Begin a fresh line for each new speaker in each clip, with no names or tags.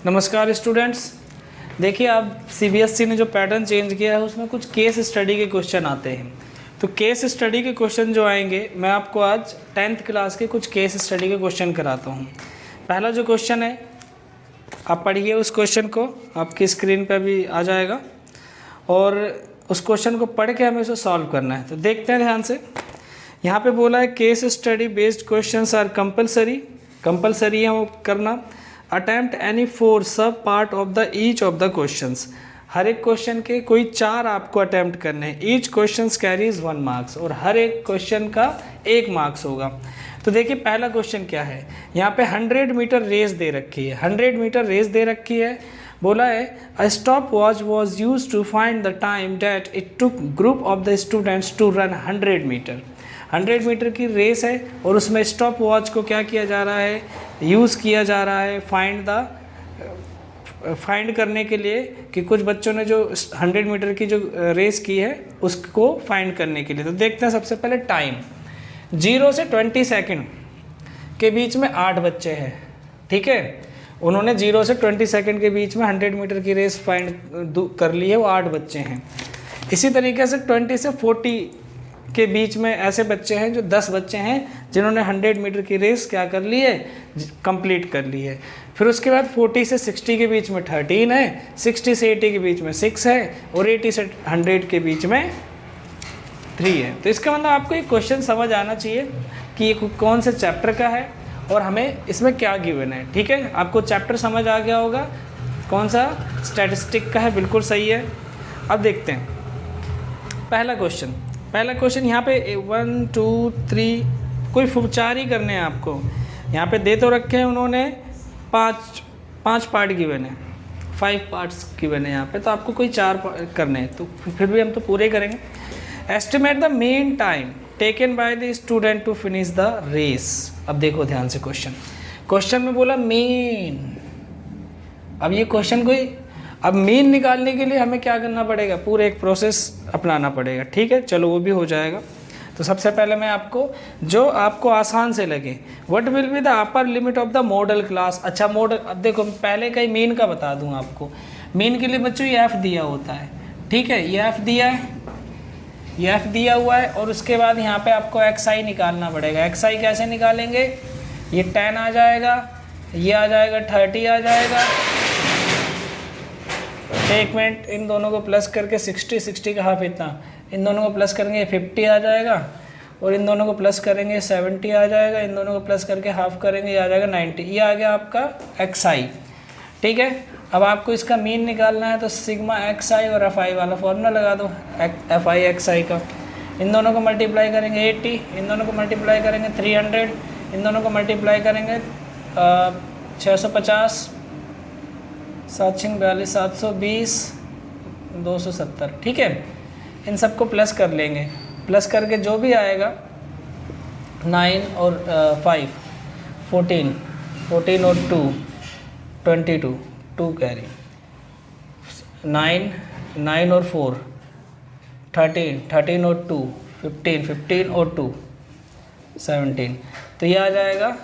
नमस्कार स्टूडेंट्स। देखिए, अब सीबीएसई ने जो पैटर्न चेंज किया है उसमें कुछ केस स्टडी के क्वेश्चन आते हैं। तो केस स्टडी के क्वेश्चन जो आएंगे, मैं आपको आज 10th क्लास के कुछ केस स्टडी के क्वेश्चन कराता हूँ। पहला जो क्वेश्चन है, आप पढ़िए उस क्वेश्चन को, आपकी स्क्रीन पर भी आ जाएगा और उस क्वेश्चन को पढ़ के हमें उसे सॉल्व करना है। तो देखते हैं ध्यान से। यहाँ पे बोला है case study based questions are compulsory है वो करना। Attempt any 4 sub part of the each of the questions. हर एक क्वेश्चन के कोई 4 आपको अटैम्प्ट करने हैं। ईच क्वेश्चन कैरीज 1 मार्क्स और हर एक क्वेश्चन का 1 मार्क्स होगा। तो देखिए पहला क्वेश्चन क्या है, यहाँ पे 100 मीटर रेस दे रखी है। 100 मीटर रेस दे रखी है। बोला है a stopwatch was use to find the time that it took group of the students to run 100 metre. 100 metre की रेस है और उसमें स्टॉप वॉच को क्या किया जा रहा है, यूज़ किया जा रहा है फाइंड करने के लिए कि कुछ बच्चों ने जो 100 मीटर की जो रेस की है उसको फाइंड करने के लिए। तो देखते हैं सबसे पहले टाइम। 0 से 20 सेकंड के बीच में 8 बच्चे हैं, ठीक है। उन्होंने 0 से 20 सेकंड के बीच में 100 मीटर की रेस फाइंड कर ली है, वो 8 बच्चे हैं। इसी तरीके से 20 से 40 के बीच में ऐसे बच्चे हैं जो 10 बच्चे हैं जिन्होंने 100 मीटर की रेस क्या कर ली है, कंप्लीट कर ली है। फिर उसके बाद 40 से 60 के बीच में 13 है, 60 से 80 के बीच में 6 है और 80 से 100 के बीच में 3 है। तो इसका मतलब आपको एक क्वेश्चन समझ आना चाहिए कि ये कौन से चैप्टर का है और हमें इसमें क्या गिवन है, ठीक है। आपको चैप्टर समझ आ गया होगा, कौन सा स्टैटिस्टिक का है, बिल्कुल सही है। अब देखते हैं पहला क्वेश्चन यहाँ पे 1 2 3 कोई 4 ही करने हैं आपको। यहाँ पे दे तो रखे हैं उन्होंने 5 पार्ट गिवन है, 5 पार्ट्स गिवन है यहाँ पे, तो आपको कोई 4 करने हैं। तो फिर भी हम तो पूरे करेंगे। Estimate the mean time taken by the student to finish the race. अब देखो ध्यान से क्वेश्चन में बोला मेन। अब ये क्वेश्चन अब मीन निकालने के लिए हमें क्या करना पड़ेगा, पूरे एक प्रोसेस अपनाना पड़ेगा, ठीक है। चलो वो भी हो जाएगा। तो सबसे पहले मैं आपको आसान से लगे, what will be the upper limit of the model class. अच्छा मॉडल, अब देखो पहले का ही मीन का बता दूं आपको। मीन के लिए बच्चों ये एफ दिया होता है, ठीक है। ये एफ दिया है, ये एफ दिया हुआ है और उसके बाद यहाँ पे आपको एक्स आई निकालना पड़ेगा। एक्स आई कैसे निकालेंगे, ये 10 आ जाएगा, ये आ जाएगा 30 आ जाएगा। एक मिनट, इन दोनों को प्लस करके 60 का हाफ इतना, इन दोनों को प्लस करेंगे 50 आ जाएगा और इन दोनों को प्लस करेंगे 70 आ जाएगा। इन दोनों को प्लस करके हाफ करेंगे, ये आ जाएगा 90। ये आ गया आपका एक्स आई, ठीक है। अब आपको इसका मीन निकालना है तो सिग्मा एक्स आई और एफ आई वाला फॉर्मूला लगा दो, एफ आई एक्स आई का। इन दोनों को मल्टीप्लाई करेंगे 80, इन दोनों को मल्टीप्लाई करेंगे 300, इन दोनों को मल्टीप्लाई करेंगे 650, 742 720 270, ठीक है। इन सबको प्लस कर लेंगे, प्लस करके जो भी आएगा 9 और 5 14 और 2 22 2 कैरी 9 और 4 13 और 2 15 और 2 17। तो ये आ जाएगा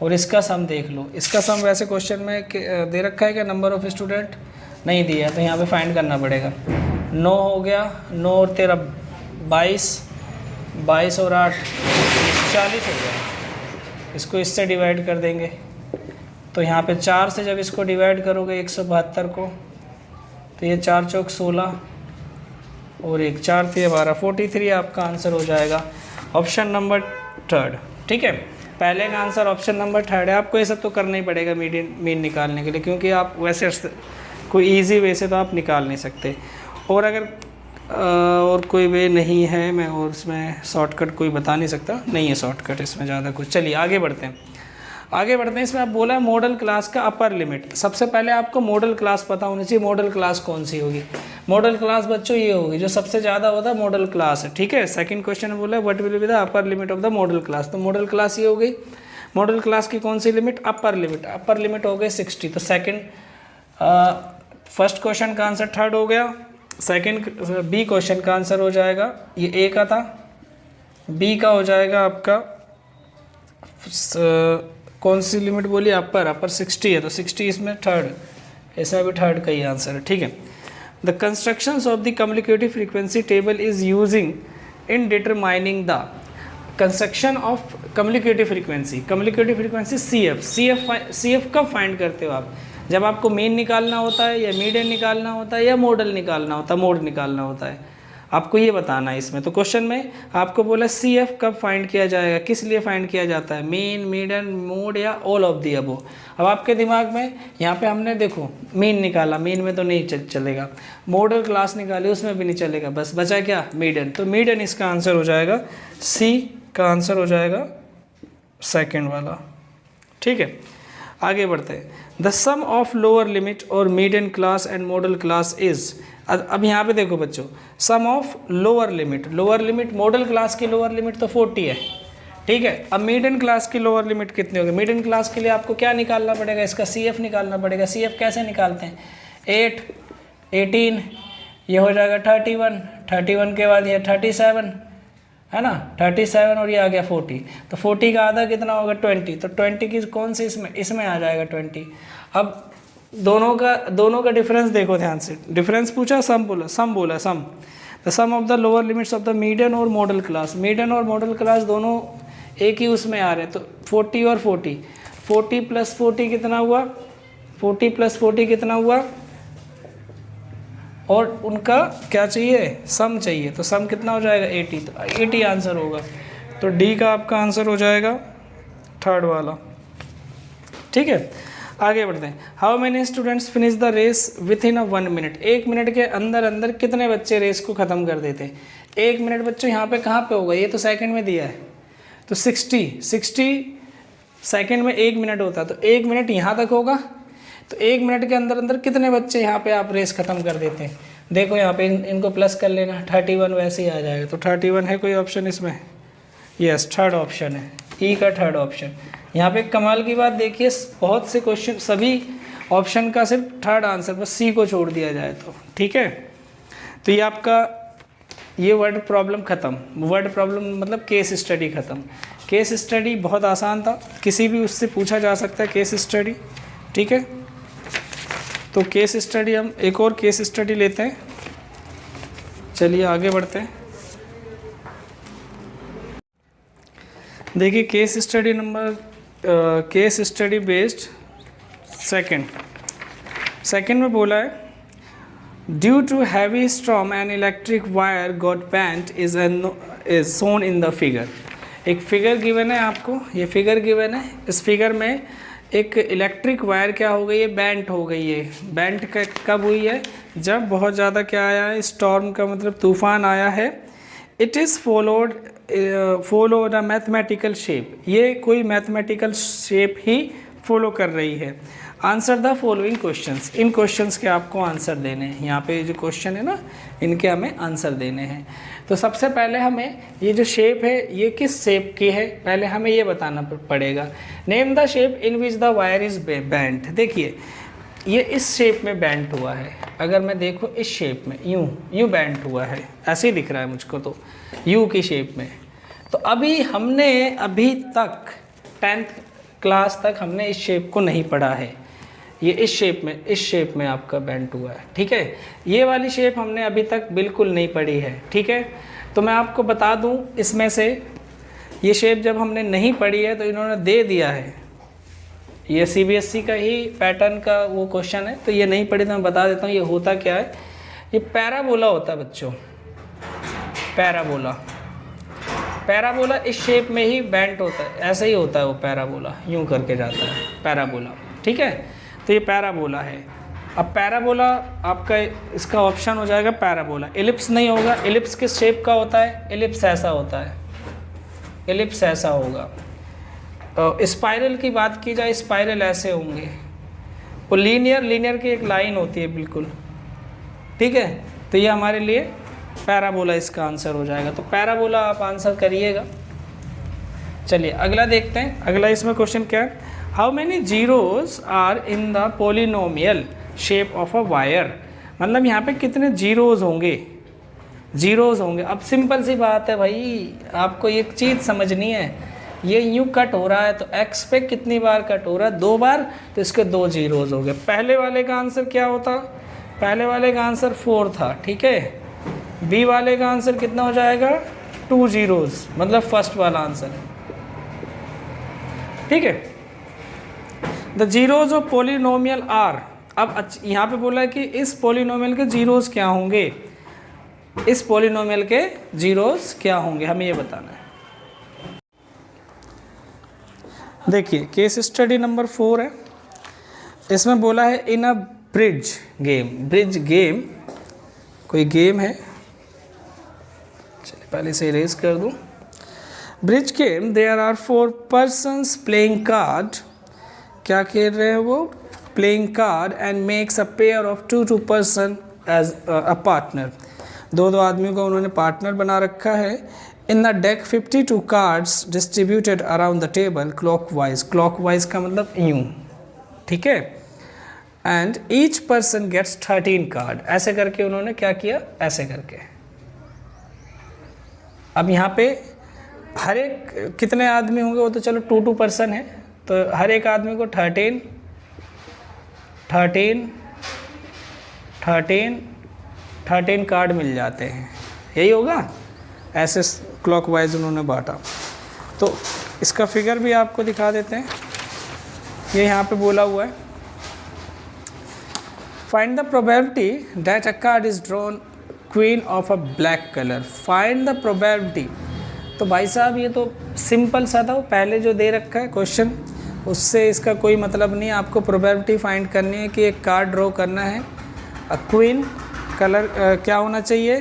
और इसका सम देख लो। इसका सम वैसे क्वेश्चन में दे रखा है क्या, नंबर ऑफ स्टूडेंट नहीं दिया है, तो यहाँ पे फाइंड करना पड़ेगा। 9 हो गया, 9 और 13 22 और 8 40 हो गया। इसको इससे डिवाइड कर देंगे तो यहाँ पे 4 से जब इसको डिवाइड करोगे 172 को, तो ये 4 चौक 16 और 1 4 3 12 43 आपका आंसर हो जाएगा, ऑप्शन नंबर 3, ठीक है। पहले का आंसर ऑप्शन नंबर 3 है। आपको ये सब तो करना ही पड़ेगा मीन निकालने के लिए, क्योंकि आप वैसे कोई इजी वे से तो आप निकाल नहीं सकते। और अगर और कोई वे नहीं है, मैं और इसमें शॉर्टकट कोई बता नहीं सकता, नहीं है शॉर्टकट इसमें ज़्यादा कुछ। चलिए आगे बढ़ते हैं। इसमें आप बोला है मॉडल क्लास का अपर लिमिट। सबसे पहले आपको मॉडल क्लास पता होनी चाहिए। मॉडल क्लास कौन सी होगी, मॉडल क्लास बच्चों ये होगी जो सबसे ज़्यादा होता है मॉडल क्लास है, ठीक है। सेकंड क्वेश्चन में बोला है what will be the upper limit of the model class. तो मॉडल क्लास ये हो गई। मॉडल क्लास की कौन सी लिमिट, अपर लिमिट हो गई 60। तो फर्स्ट क्वेश्चन का आंसर 3 हो गया। सेकंड बी क्वेश्चन का आंसर हो जाएगा, ये ए का था, बी का हो जाएगा आपका कौन सी लिमिट बोली? अपर 60 है तो 60 इसमें थर्ड, इसमें भी थर्ड का ही आंसर है, ठीक है। The constructions of the communicative frequency table is using in determining the construction of communicative frequency C F कब फाइंड करते हो आप? जब आपको मीन निकालना होता है या मीडियन निकालना होता है या मोड निकालना होता है, आपको ये बताना है इसमें। तो क्वेश्चन में आपको बोला सी एफ कब फाइंड किया जाएगा, किस लिए फाइंड किया जाता है, मीन, मीडियन, मोड या ऑल ऑफ दी अबो। अब आपके दिमाग में यहाँ पे हमने देखो मीन निकाला, मीन में तो नहीं चलेगा, मोडल क्लास निकाली उसमें भी नहीं चलेगा, बस बचा क्या? मीडियन। तो मीडियन इसका आंसर हो जाएगा, सी का आंसर हो जाएगा सेकेंड वाला, ठीक है। आगे बढ़ते हैं। The sum of lower limit और median class and modal class is, अब यहाँ पे देखो बच्चों, sum of lower limit modal class की लोअर लिमिट तो 40 है, ठीक है। अब मीडियन क्लास की लोअर लिमिट कितनी होगी? मीडियन क्लास के लिए आपको क्या निकालना पड़ेगा? इसका सी एफ निकालना पड़ेगा। सी एफ कैसे निकालते हैं? 8, 18, ये हो जाएगा 31 के बाद ये 37 है ना, 37 और ये आ गया 40, तो 40 का आधा कितना होगा? 20, तो 20 की कौन सी इसमें आ जाएगा 20। अब दोनों का डिफरेंस देखो ध्यान से, डिफरेंस पूछा, सम बोला the sum of the lower limits of the median और मॉडल क्लास दोनों एक ही उसमें आ रहे हैं, तो 40 और 40 प्लस 40 कितना हुआ? 40 प्लस 40 कितना हुआ? और उनका क्या चाहिए? सम चाहिए, तो सम कितना हो जाएगा? 80, तो 80 आंसर होगा। तो डी का आपका आंसर हो जाएगा थर्ड वाला, ठीक है। आगे बढ़ते हैं। How many students finish the race within 1 minute? 1 minute के अंदर कितने बच्चे रेस को ख़त्म कर देते हैं? 1 मिनट बच्चों यहाँ पे कहाँ पे होगा? ये तो सेकंड में दिया है, तो 60 सेकंड में 1 मिनट होता है, तो 1 मिनट यहाँ तक होगा, तो 1 मिनट के अंदर कितने बच्चे यहाँ पे आप रेस ख़त्म कर देते हैं? देखो यहाँ पे इनको प्लस कर लेना, 31 वैसे ही आ जाएगा। तो 31 है कोई ऑप्शन इसमें? यस, थर्ड ऑप्शन है, ई का थर्ड ऑप्शन। यहाँ पे कमाल की बात देखिए, बहुत से क्वेश्चन सभी ऑप्शन का सिर्फ थर्ड आंसर, बस सी को छोड़ दिया जाए तो, ठीक है। तो ये आपका ये वर्ड प्रॉब्लम ख़त्म, वर्ड प्रॉब्लम मतलब केस स्टडी ख़त्म। केस स्टडी बहुत आसान था, किसी भी उससे पूछा जा सकता है केस स्टडी, ठीक है। तो केस स्टडी हम एक और केस स्टडी लेते हैं, चलिए आगे बढ़ते हैं। देखिए केस स्टडी बेस्ड सेकंड में बोला है, due to heavy storm an electric wire got bent is shown in the figure. एक फिगर गिवन है आपको, ये फिगर गिवन है, इस फिगर में एक इलेक्ट्रिक वायर क्या हो गई है? बेंट हो गई है। बेंट कब हुई है? जब बहुत ज़्यादा क्या आया है? स्टॉर्म का मतलब तूफान आया है। It is followed a mathematical shape, ये कोई मैथमेटिकल शेप ही फॉलो कर रही है। Answer the following questions, in questions के आपको आंसर देने हैं। यहाँ पे जो क्वेश्चन है ना, इनके हमें आंसर देने हैं। तो सबसे पहले हमें ये जो शेप है ये किस शेप की है, पहले हमें ये बताना पड़ेगा। Name the shape in which the wire is bent. देखिए ये इस शेप में बेंट हुआ है, अगर मैं देखूँ इस शेप में, यूँ बेंट हुआ है, ऐसे ही दिख रहा है मुझको तो, यू की शेप में। तो अभी तक 10th क्लास तक हमने इस शेप को नहीं पढ़ा है। ये इस शेप में आपका बेंट हुआ है, ठीक है। ये वाली शेप हमने अभी तक बिल्कुल नहीं पढ़ी है, ठीक है। तो मैं आपको बता दूं, इसमें से ये शेप जब हमने नहीं पढ़ी है तो इन्होंने दे दिया है, ये CBSE का ही पैटर्न का वो क्वेश्चन है, तो ये नहीं पढ़ी तो मैं बता देता हूँ ये होता क्या है। ये पैराबोला होता है बच्चों, पैराबोला इस शेप में ही बेंट होता है, ऐसे ही होता है वो पैराबोला, यूँ करके जाता है पैराबोला, ठीक है। तो ये पैराबोला है। अब पैराबोला आपका इसका ऑप्शन हो जाएगा पैराबोला। एलिप्स नहीं होगा, एलिप्स किस शेप का होता है? एलिप्स ऐसा होता है, एलिप्स ऐसा होगा। तो स्पाइरल की बात की जाए, स्पाइरल ऐसे होंगे। और लीनियर की एक लाइन होती है बिल्कुल, ठीक है। तो ये हमारे लिए पैराबोला इसका आंसर हो जाएगा। तो पैराबोला आप आंसर करिएगा। चलिए अगला देखते हैं। अगला इसमें क्वेश्चन क्या है? How many zeros are in the polynomial shape of a wire. मतलब यहाँ पे कितने जीरोज होंगे? अब सिंपल सी बात है भाई, आपको एक चीज़ समझनी है ये यूँ कट हो रहा है तो x पे कितनी बार कट हो रहा है? 2 बार, तो इसके 2 जीरोज़ हो गए। पहले वाले का आंसर क्या होता? पहले वाले का आंसर 4 था, ठीक है। बी वाले का आंसर कितना हो जाएगा? 2 जीरोज़, मतलब फर्स्ट वाला आंसर, ठीक है। The zeros of polynomial are, अब यहाँ पे बोला है कि इस पोलिनोमियल के जीरोज़ क्या होंगे, इस पोलिनोमियल के जीरोज़ क्या होंगे, हमें ये बताना है। देखिए केस स्टडी नंबर 4 है, इसमें बोला है in a bridge game, bridge game कोई गेम है, चलिए पहले से इरेज कर दूं। Bridge game there are 4 persons playing card, क्या खेल रहे हैं वो? Playing card and makes a pair of 2 person as a partner, 2 आदमियों को उन्होंने पार्टनर बना रखा है। In the deck 52 cards distributed around the table clockwise, clockwise का मतलब यूं, ठीक है। And each person gets 13 card, ऐसे करके उन्होंने क्या किया? ऐसे करके। अब यहाँ पे हर एक कितने आदमी होंगे? वो तो चलो 2 पर्सन है, तो हर एक आदमी को 13 13 13 13 कार्ड मिल जाते हैं, यही होगा। ऐसे क्लॉकवाइज उन्होंने बांटा। तो इसका फिगर भी आपको दिखा देते हैं, ये यहाँ पे बोला हुआ है find the probability that a card is drawn queen of a black colour, find the probability. तो भाई साहब ये तो सिंपल सा था, वो पहले जो दे रखा है क्वेश्चन, उससे इसका कोई मतलब नहीं। आपको प्रोबेबिलिटी फाइंड करनी है कि एक कार्ड ड्रॉ करना है, क्वीन कलर क्या होना चाहिए?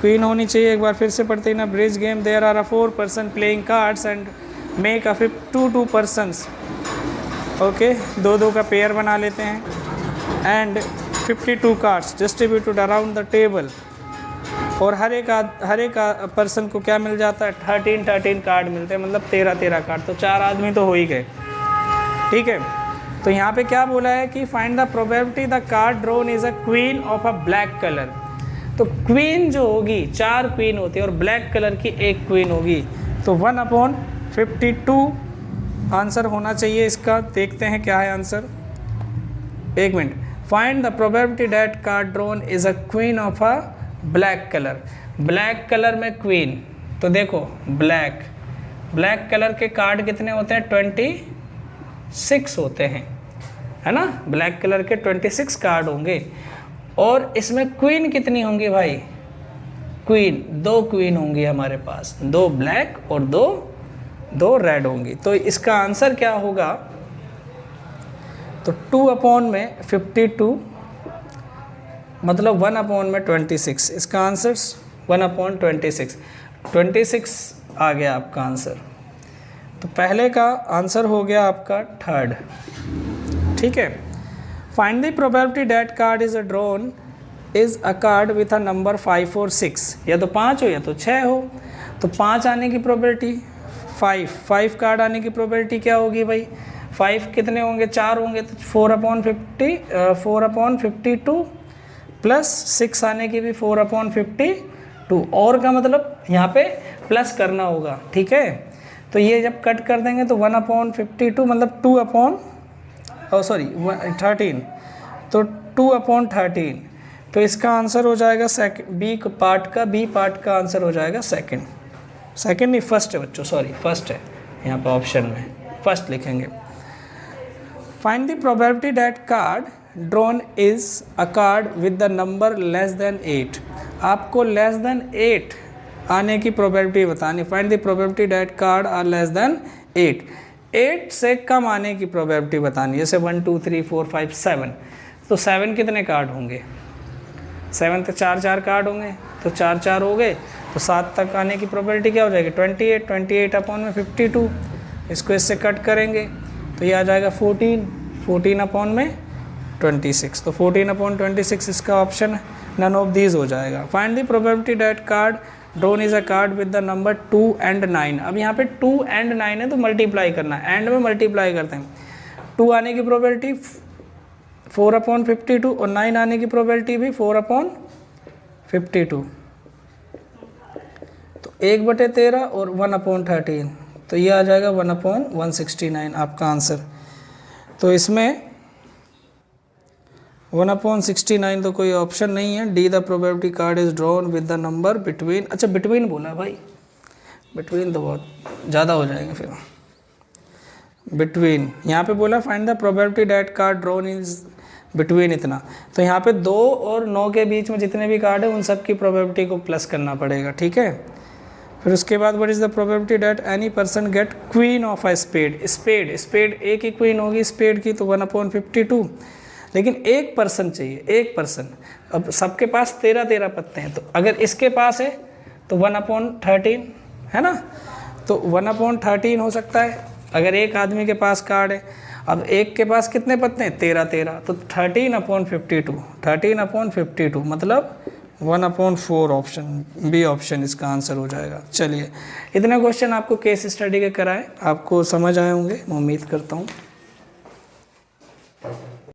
क्वीन होनी चाहिए। एक बार फिर से पढ़ते हैं ना, bridge game there are 4 person playing cards and make a 2 persons, okay, 2 का पेयर बना लेते हैं। And 52 cards distributed around the table, और हर एक पर्सन को क्या मिल जाता है? 13 कार्ड मिलते हैं, मतलब 13 कार्ड, तो 4 आदमी तो हो ही गए, ठीक है। तो यहाँ पे क्या बोला है कि find the probability the card drawn is a queen of a black colour. तो क्वीन जो होगी, 4 क्वीन होती है और ब्लैक कलर की 1 क्वीन होगी, तो 1/52 आंसर होना चाहिए इसका। देखते हैं क्या है answer, 1 minute. Find the probability that card drawn is a queen of a black colour, black colour में क्वीन, तो देखो ब्लैक कलर के कार्ड कितने होते हैं? 26 होते हैं, है ना। ब्लैक कलर के 26 कार्ड होंगे, और इसमें क्वीन कितनी होंगी भाई? क्वीन 2 क्वीन होंगी हमारे पास, 2 ब्लैक और 2 रेड होंगी। तो इसका आंसर क्या होगा? तो 2/52 मतलब 1/26, इसका आंसर 1/26, 26 आ गया आपका आंसर। तो पहले का आंसर हो गया आपका 3rd, ठीक है। Find the probability that card is a drawn is a card with a number 5 और 6, या तो 5 हो या तो 6 हो। तो 5 आने की प्रोबेबिलिटी, 5 कार्ड आने की प्रोबेबिलिटी क्या होगी भाई? 5 कितने होंगे? 4 होंगे, तो 4/52 प्लस 6 आने की भी 4/52, और का मतलब यहाँ पे प्लस करना होगा, ठीक है। तो ये जब कट कर देंगे तो 1/52 मतलब 13, तो 2/13, तो इसका आंसर हो जाएगा बी पार्ट का आंसर हो जाएगा सेकंड नहीं, फर्स्ट है बच्चों, सॉरी फर्स्ट है, यहाँ पे ऑप्शन में फर्स्ट लिखेंगे। Find the probability that card drawn is a card with the number less than 8, आपको लेस देन 8 आने की प्रोबेबिलिटी बतानी। Find the probability that card are less than 8 से कम आने की प्रोबेबिलिटी बतानी। जैसे 1 2 3 4 5 7, तो 7 कितने कार्ड होंगे? 7 तो 4 कार्ड होंगे, तो 4 हो गए, तो 7 तक आने की प्रोबेबिलिटी क्या हो जाएगी? 28/52, इसको इससे कट करेंगे तो ये आ जाएगा 14/26, तो 14/26 इसका ऑप्शन है, नन ऑफ दीज हो जाएगा। Find the probability that card drawn is a card with the number 2 and 9। अब यहाँ पे 2 and 9 है तो मल्टीप्लाई करना है, एंड में मल्टीप्लाई करते हैं। 2 आने की प्रोबेबिलिटी 4/52 और 9 आने की प्रोबेबिलिटी भी 4/52, तो 1/13 और 1/13, तो ये आ जाएगा 1/169 आपका आंसर। तो इसमें 1/69 तो कोई ऑप्शन नहीं है। D the probability card is drawn with the number between, अच्छा बिटवीन बोला भाई, बिटवीन तो बहुत ज़्यादा हो जाएंगे फिर। बिटवीन यहाँ पे बोला find the probability that card drawn is between इतना, तो यहाँ पे 2 और 9 के बीच में जितने भी कार्ड है उन सब की प्रोबेबिलिटी को प्लस करना पड़ेगा, ठीक है। फिर उसके बाद what is the probability that any person get queen of a spade, spade spade एक ही क्वीन होगी स्पेड की, तो 1/52, लेकिन एक पर्सन चाहिए, एक पर्सन। अब सबके पास 13 पत्ते हैं, तो अगर इसके पास है तो 1/13 है ना, तो 1/13 हो सकता है अगर एक आदमी के पास कार्ड है। अब एक के पास कितने पत्ते हैं, 13, तो 13/52 मतलब 1/4 ऑप्शन, बी ऑप्शन इसका आंसर हो जाएगा। चलिए इतने क्वेश्चन आपको केस स्टडी के कराए, आपको समझ आए होंगे मैं उम्मीद करता हूँ।